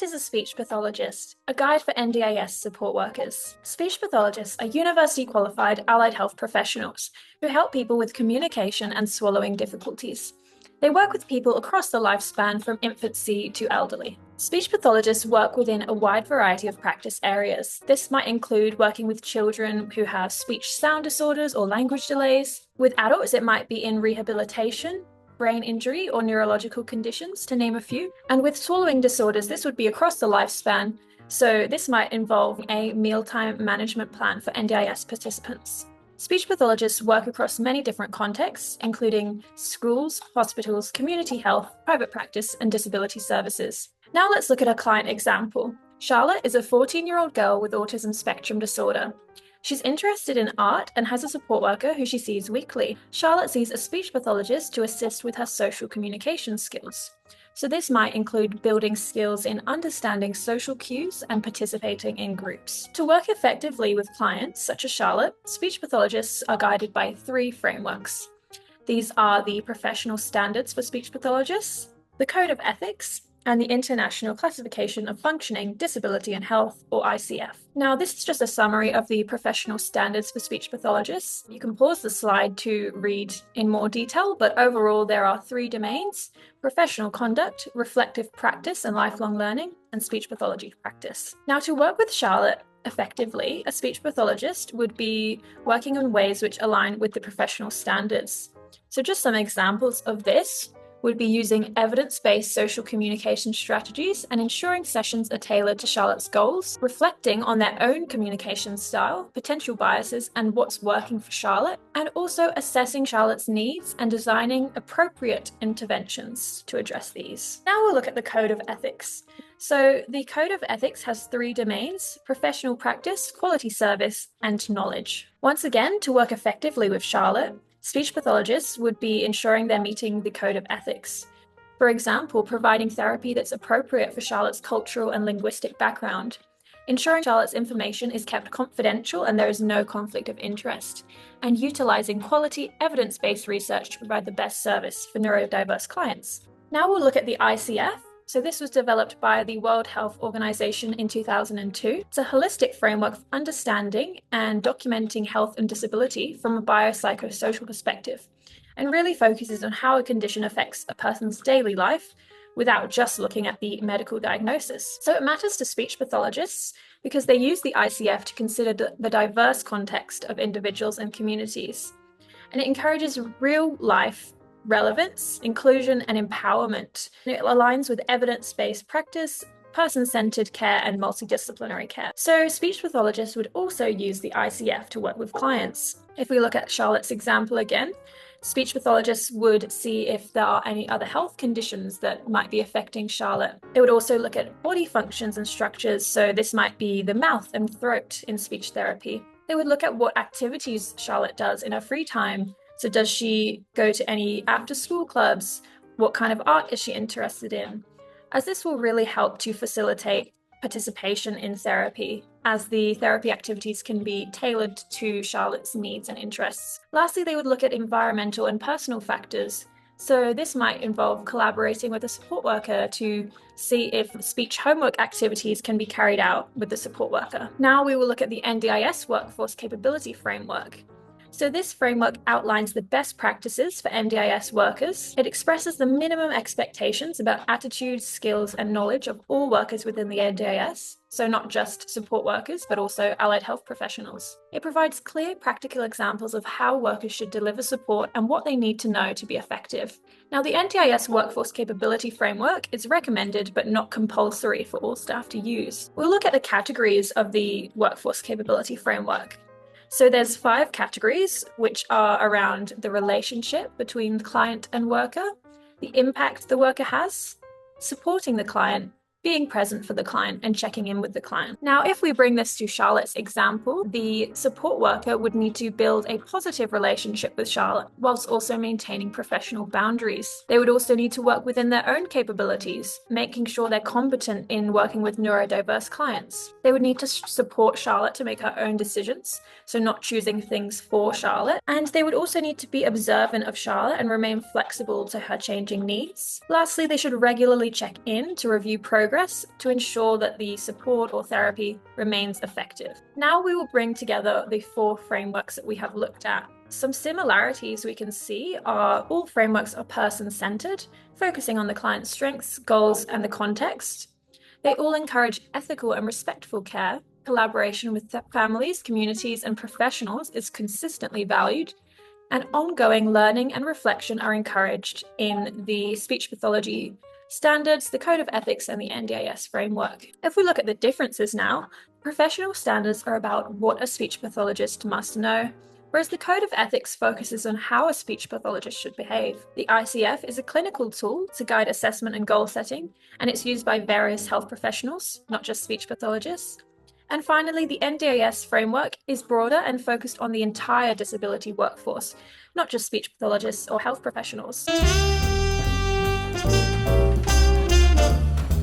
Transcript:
What is a speech pathologist? A guide for NDIS support workers. Speech pathologists are university qualified allied health professionals who help people with communication and swallowing difficulties. They work with people across the lifespan from infancy to elderly. Speech pathologists work within a wide variety of practice areas. This might include working with children who have speech sound disorders or language delays. With adults, it might be in rehabilitation, brain injury, or neurological conditions, to name a few. And with swallowing disorders, this would be across the lifespan. So this might involve a mealtime management plan for NDIS participants. Speech pathologists work across many different contexts, including schools, hospitals, community health, private practice, and disability services. Now let's look at a client example. Charlotte is a 14-year-old girl with autism spectrum disorder. She's interested in art and has a support worker who she sees weekly. Charlotte sees a speech pathologist to assist with her social communication skills. So this might include building skills in understanding social cues and participating in groups. To work effectively with clients, such as Charlotte, speech pathologists are guided by 3 frameworks. These are the professional standards for speech pathologists, the code of ethics, and the International Classification of Functioning, Disability and Health, or ICF. Now, this is just a summary of the professional standards for speech pathologists. You can pause the slide to read in more detail, but overall there are 3 domains: professional conduct, reflective practice and lifelong learning, and speech pathology practice. Now, to work with Charlotte effectively, a speech pathologist would be working in ways which align with the professional standards. So just some examples of this would be using evidence-based social communication strategies and ensuring sessions are tailored to Charlotte's goals, reflecting on their own communication style, potential biases, and what's working for Charlotte, and also assessing Charlotte's needs and designing appropriate interventions to address these. Now we'll look at the Code of Ethics. So the Code of Ethics has 3 domains: professional practice, quality service, and knowledge. Once again, to work effectively with Charlotte, speech pathologists would be ensuring they're meeting the Code of Ethics. For example, providing therapy that's appropriate for Charlotte's cultural and linguistic background, ensuring Charlotte's information is kept confidential and there is no conflict of interest, and utilizing quality, evidence-based research to provide the best service for neurodiverse clients. Now we'll look at the ICF. So this was developed by the World Health Organization in 2002. It's a holistic framework for understanding and documenting health and disability from a biopsychosocial perspective, and really focuses on how a condition affects a person's daily life without just looking at the medical diagnosis. So it matters to speech pathologists because they use the ICF to consider the diverse context of individuals and communities. And it encourages real-life relevance, inclusion, and empowerment. It aligns with evidence-based practice, person-centered care, and multidisciplinary care. So speech pathologists would also use the ICF to work with clients. If we look at Charlotte's example again, speech pathologists would see if there are any other health conditions that might be affecting Charlotte. They would also look at body functions and structures, so this might be the mouth and throat in speech therapy. They would look at what activities Charlotte does in her free time. So does she go to any after-school clubs? What kind of art is she interested in? As this will really help to facilitate participation in therapy, as the therapy activities can be tailored to Charlotte's needs and interests. Lastly, they would look at environmental and personal factors. So this might involve collaborating with a support worker to see if speech homework activities can be carried out with the support worker. Now we will look at the NDIS Workforce Capability Framework. So this framework outlines the best practices for NDIS workers. It expresses the minimum expectations about attitudes, skills, and knowledge of all workers within the NDIS, so not just support workers, but also allied health professionals. It provides clear, practical examples of how workers should deliver support and what they need to know to be effective. Now, the NDIS Workforce Capability Framework is recommended but not compulsory for all staff to use. We'll look at the categories of the Workforce Capability Framework. So there's 5 categories, which are around the relationship between the client and worker, the impact the worker has, supporting the client, being present for the client, and checking in with the client. Now, if we bring this to Charlotte's example, the support worker would need to build a positive relationship with Charlotte, whilst also maintaining professional boundaries. They would also need to work within their own capabilities, making sure they're competent in working with neurodiverse clients. They would need to support Charlotte to make her own decisions, so not choosing things for Charlotte. And they would also need to be observant of Charlotte and remain flexible to her changing needs. Lastly, they should regularly check in to review progress progress to ensure that the support or therapy remains effective. Now we will bring together the 4 frameworks that we have looked at. Some similarities we can see are all frameworks are person-centered, focusing on the client's strengths, goals, and the context. They all encourage ethical and respectful care. Collaboration with families, communities, and professionals is consistently valued, and ongoing learning and reflection are encouraged in the speech pathology standards, the Code of Ethics, and the NDIS framework. If we look at the differences now, professional standards are about what a speech pathologist must know, whereas the Code of Ethics focuses on how a speech pathologist should behave. The ICF is a clinical tool to guide assessment and goal setting, and it's used by various health professionals, not just speech pathologists. And finally, the NDIS framework is broader and focused on the entire disability workforce, not just speech pathologists or health professionals.